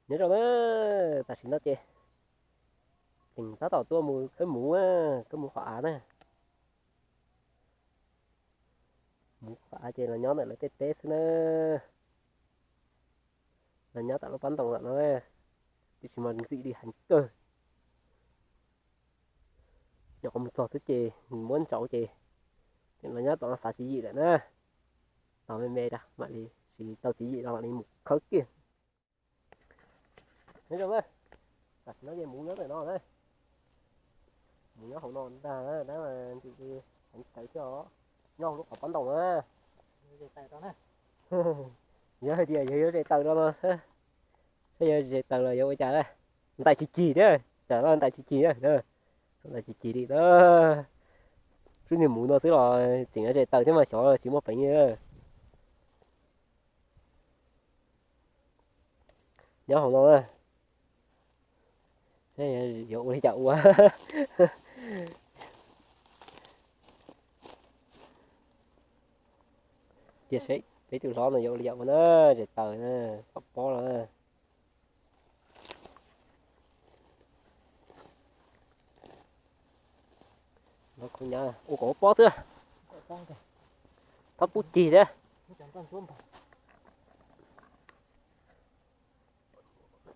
nhớ rồi đó ta xin nó chơi tình ta tỏ tua mù cái mũ á cái mũ khóa nè mũ khóa chơi là nhớ này là tết tết nữa là nhớ tạo nó bắn tổng nó ấy thì chỉ mà gì đi hành cơ giờ có một trò thứ chơi muốn cháu chơi thì là nhớ tạo nó xả chỉ gì đấy nè tao mê mê đã mà đi chỉ tao chỉ gì đó đi một khớp kia nhớ rồi đó nó về mũ nhớ này nó đấy mũ nhớ hậu non ta đó mà chị hành tới cho nhau lúc ở bắn tổng á nhớ thì nhớ để tao đó mà bây giờ sẽ tao là vô trả đây tại chị đấy trả nó tại chị đấy đó tại chị đi đó cứ nhiều muốn nó thứ là chỉnh ở đây tao thế mà xóa là chỉ một phải như nhớ không đâu thế vô đi chậu quá chia sẻ với từ đó là vô đi chậu nó để tao nó bó rồi nó không nhớ ô cổ bó chưa thắp bút chì đấy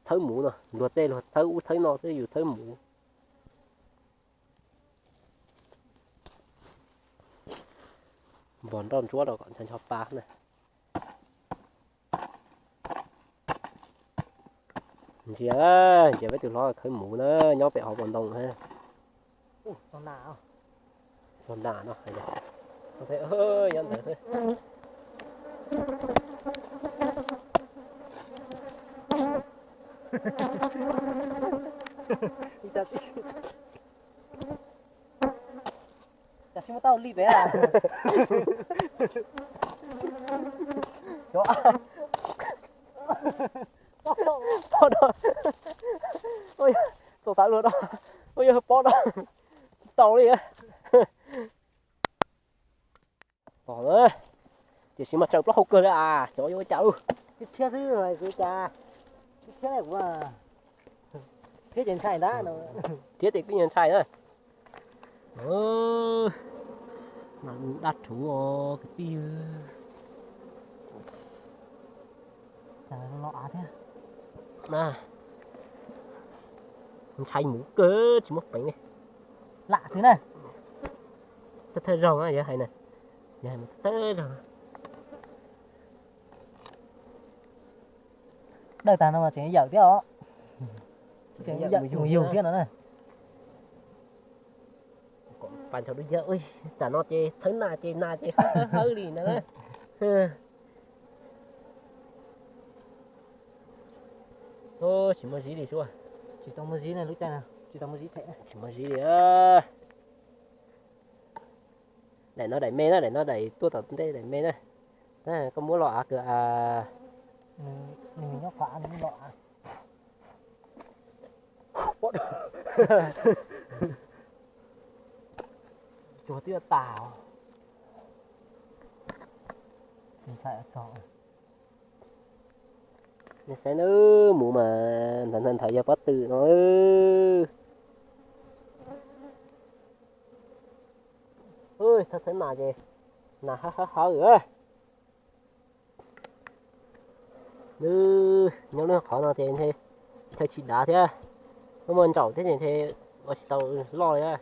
thớ mũ nè luật tê luật thớ nó tới dù thớ mũ bòn đòn chúa đâu còn chân chọc bạc này chị ơi chị với từ đó khởi mũ nó nhó bị họ bòn đồng ha còn đà nó hay là có thể ơi nhận thấy thôi chả xin tao ly bé à chỗ bó đó ôi tổ tạo luôn đó ôi bó đó tàu đi á bỏ nữa chỉ xin mặt trời nó không cười nữa à chỗ vô chậu cái xe thứ rồi cái cha cái xe này cũng là thế trên sai đó nó thiết thì cái nhân sai nữa mà đặt thủ cái tiêu nó lọ thế nè mình sai mũ cơ chỉ một bánh này lạ thứ này tớ thơ rồng á vậy hay nè vậy mà tớ rồng đời ta nó mà chỉ dở thế đó chỉ giờ dở nhiều thế nữa này bàn thầu đứa dở ơi ta nó chơi thấy na chơi hơi đi nữa ô chỉ mới gì đi xuống chỉ tao mới dí này lúc tay nào chỉ tao mới dí thế này chỉ mới gì đi á để nó đẩy mê nó để nó đẩy tua tao đây đẩy mê này à, có muốn lọ cửa à mình nhóc quả mình lọ chùa tiêu tảo chỉ chạy trò nó sẽ nữa mù mà thành thời gian bắt tự nó ơi thật thế nào vậy là ha rồi nữ nếu nó khó nào thì thế theo chị đá thế nó muốn chậu thế thì nó chỉ tàu lo đấy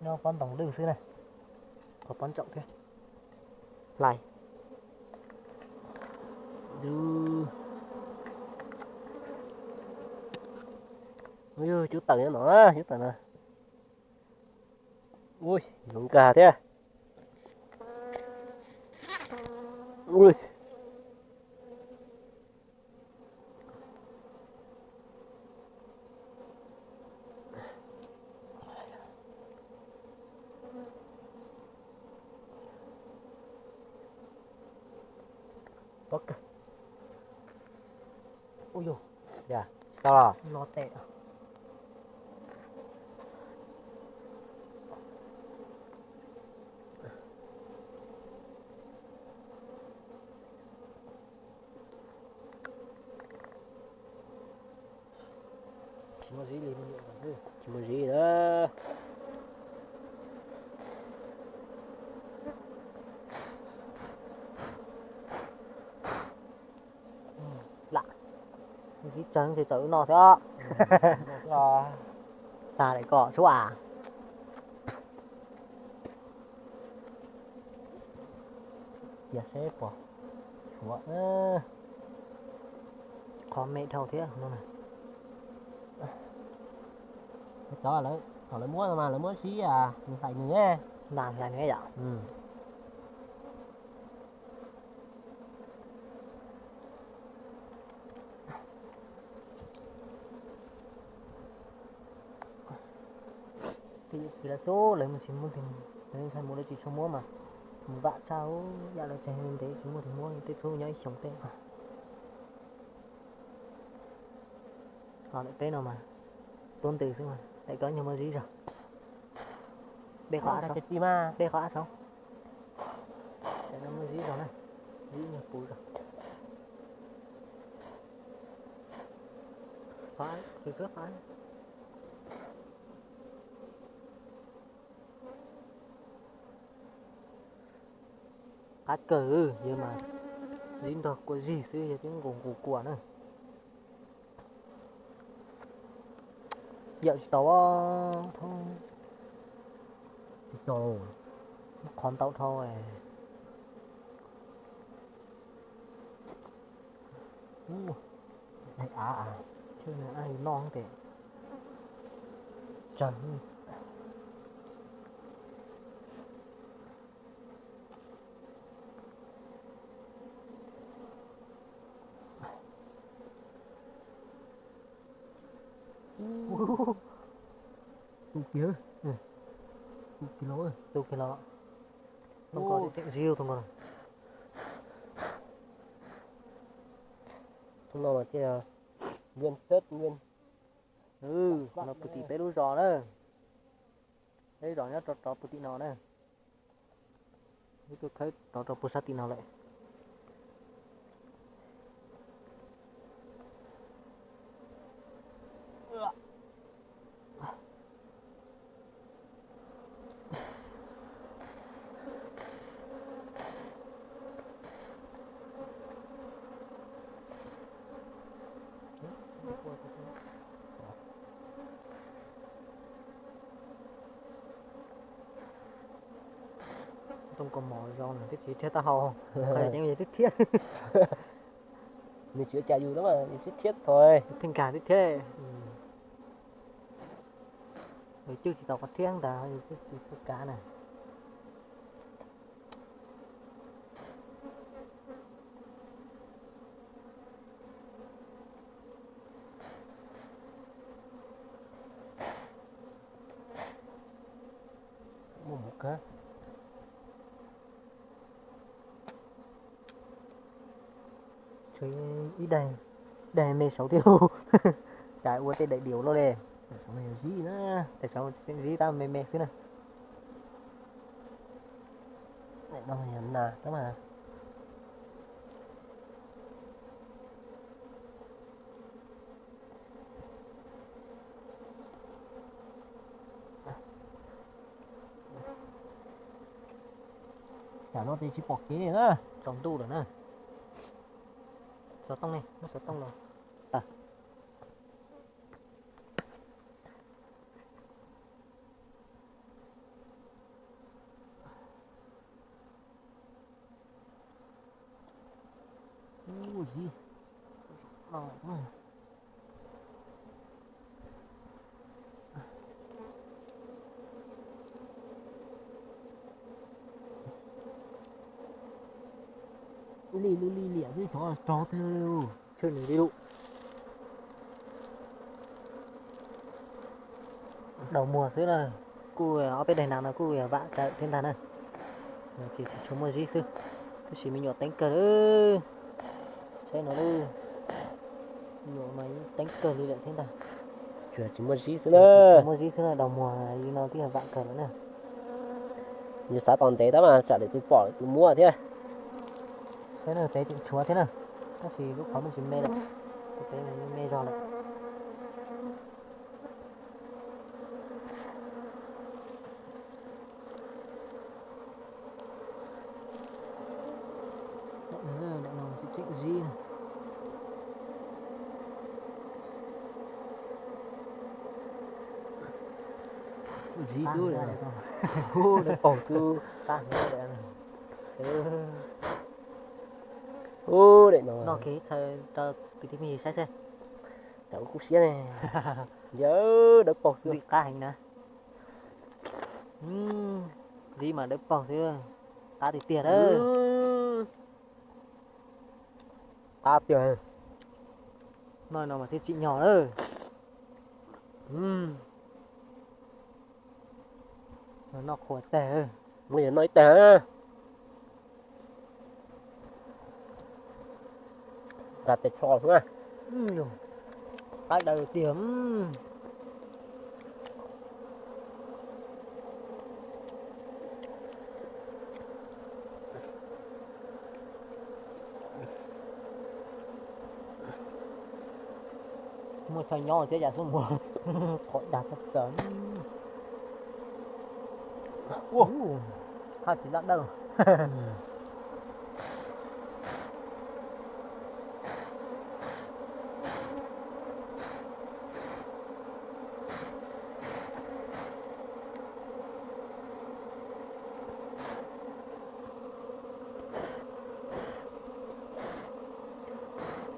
nó con tổng đường xưa này có con trọng thế lại đưa ui chú tần nó chú tần à ui giống gà thế ui bóc ôi dồi dạ sao rồi lo tệ mua gì liền nhiều rồi. chỉ một gì đó Lạ. Gì trắng thì tự nó thôi. rồi Ta lại có chỗ à. giờ xếp vào chúa Có mẹ thầu thế không này. cái đó là họ lấy múa mà lấy múa xí à mình phải nữa Làm là nghe dạ. ừ Thì là số lấy một chỉ muốn thì lấy sai mua lấy chỉ số mua mà. Một vạn cháu dạ là chạy mình thế chỉ mua thì mua thì số nhảy sống tên. Họ lại tên nào mà tôn từ xíu mà lại có nhiều mà gì rồi. Bê khóa sao? cái gì mà Bê khóa sao? Để nó mới gì rồi này. Gì nhiều bụi rồi. Khóa thì cứ khóa. Cát cử nhưng mà dính được có gì xưa giờ tiếng gồm của nữa. Dạo chỉ tàu thôi đồ con tàu thôi. đây à Chứ là ai non thế. trời kia Ừ. kilo ơi Đâu kia nó không có cái riêu thôi mà. chúng nó mà kia nguyên tết nguyên Nó bự tí bé đu giò nữa. Đấy giò nhá trò bự tí nó nữa. Đấy tôi thấy trò bự sát tí nào lại. Không có mỏ giò này thiết thiết ta hò. Hay những gì thiết thiết. mình chữa chạy dù lắm mà mình thiết thiết thôi Tình cảm thiết thiết. Rồi chứ chỉ tao có thiên ta chứ chỉ cá này. mua một cá Chơi ít đây mê sáu tiêu. Cái uống tên đại điều lo lề. sao này gì nữa Tại sao gì ta mê xíu này. này đâu mà nhận nè đó mà chả nó thì chỉ bọc cái này nữa Trong tu rồi nè. Sọt tông này, nó sọt tông rồi. ui gì Ờ, li lịa với cho theo chơi mình đi đụ. Đầu mùa xíu này. Cô ở bên đây nào là cô vạ chạy thiên thần này. Chỉ chống mùa gì xíu. Cái gì mình nhỏ đánh cờ ư. Xem nó ư. Nhỏ máy đánh cờ đi lại thiên thần. chuyện chỉ một gì nữa Chống mùa gì xíu này đầu mùa đi nó tí là vạ cờ nữa nè. như xã toàn tế đó mà chả để tôi bỏ tôi mua thế Xem nào trái chịu chúa thế nào. Cái gì lúc khó mình chỉ mê lại. Cái này mê giò lại. gì gì tan cứ ra này đấy con ô để bỏ cứ tan ra đấy ừ. ô để nó nó cái thời tờ cái tí mình sai sai cháu cũng xía này nhớ đỡ bỏ gì cá hành nè gì mà đỡ bỏ chứ cá thì tiền ơi ta tiền nói nó mà thấy chị nhỏ ơi nó khổ tệ ơi bây giờ nói té đặt để tròn nữa rồi cái đầu tiếng mua cho nhỏ chứ giả xuống mua khỏi đạt tất cả hai chỉ lắc đâu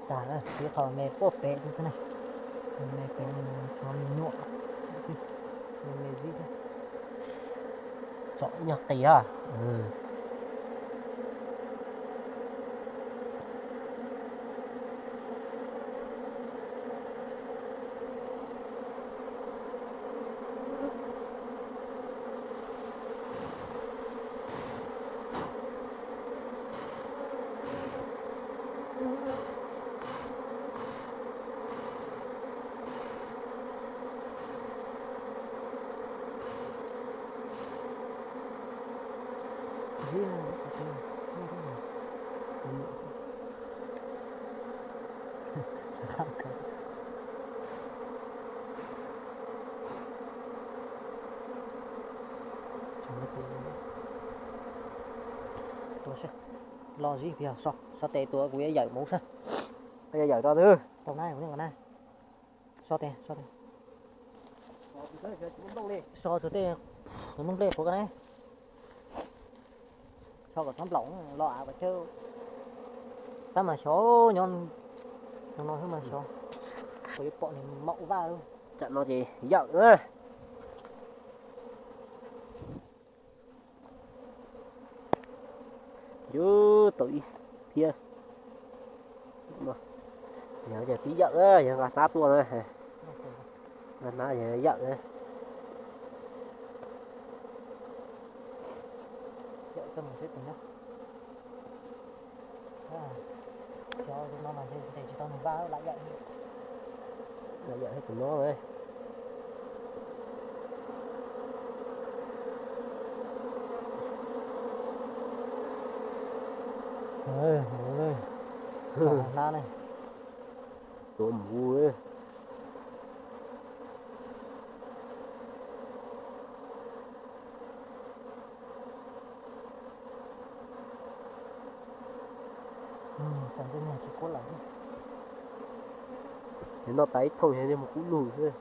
trả cái thò mẹ bóp bé thế này mẹ cái cho mình nhọ gì mẹ gì thế chọn nhặt tí à gì này tôi sẽ lo gì bây giờ sao tệ tôi cũng dạy muốn sao bây giờ cho thứ trong này cũng này sao tệ so cho tệ nó nông đẹp của cái này so cả tấm lỏng lọ và chơi ta mà số nhon nó hơn mà số cái bọn này mậu va luôn chặn nó gì giận nữa chứ tụi kia nhớ giờ tí giận á giờ là táp luôn á nó giờ giận á cho mình sẽ tìm nhá cho chúng nó mà để cho tao mình va lại vậy là giận hết của nó rồi ơi na này tôi vui chẳng cho mình chỉ có lại nó tái thôi nhưng mà cũng lùi thôi